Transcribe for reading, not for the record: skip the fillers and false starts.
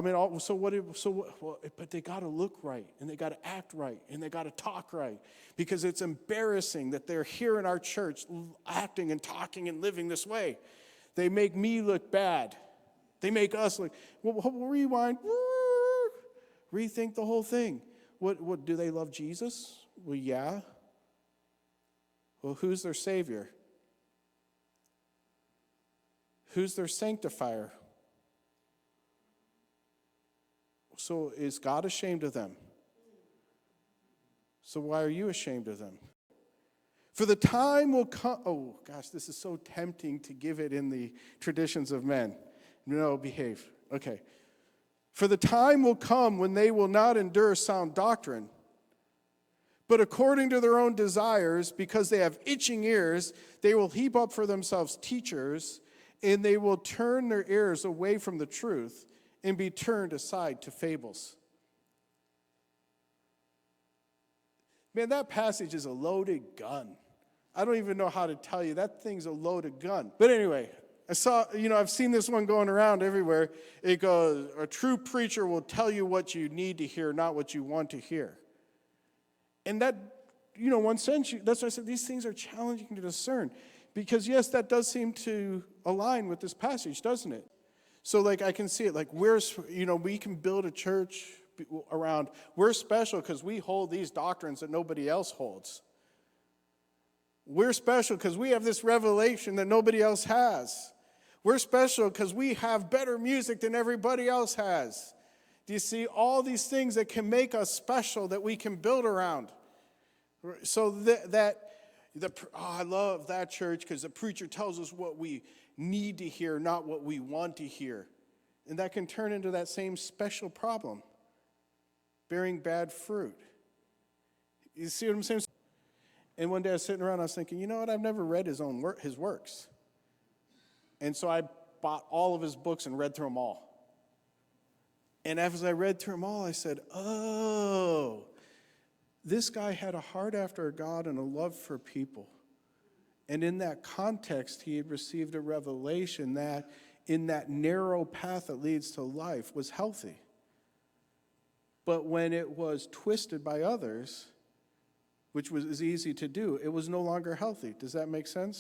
I mean, but they got to look right, and they got to act right, and they got to talk right, because it's embarrassing that they're here in our church acting and talking and living this way. They make me look bad. They make us look, rewind, rethink the whole thing. What do they love Jesus? Well, yeah. Well, who's their Savior? Who's their sanctifier? So is God ashamed of them? So why are you ashamed of them? For the time will come. Oh, gosh, this is so tempting to give it in the traditions of men. No, behave. Okay. For the time will come when they will not endure sound doctrine, but according to their own desires, because they have itching ears, they will heap up for themselves teachers, and they will turn their ears away from the truth and be turned aside to fables. Man, that passage is a loaded gun. I don't even know how to tell you. That thing's a loaded gun. But anyway, I've seen this one going around everywhere. It goes, a true preacher will tell you what you need to hear, not what you want to hear. And that, one sense, that's why I said these things are challenging to discern. Because, yes, that does seem to align with this passage, doesn't it? So, I can see it, we can build a church around, we're special because we hold these doctrines that nobody else holds. We're special because we have this revelation that nobody else has. We're special because we have better music than everybody else has. Do you see all these things that can make us special that we can build around? So I love that church because the preacher tells us what we need to hear, not what we want to hear. And that can turn into that same special problem, bearing bad fruit. You see what I'm saying? And one day I was sitting around, I was thinking, you know what? I've never read his works. And so I bought all of his books and read through them all. And as I read through them all, I said, oh, this guy had a heart after God and a love for people. And in that context, he had received a revelation that in that narrow path that leads to life was healthy. But when it was twisted by others, which was easy to do, it was no longer healthy. Does that make sense?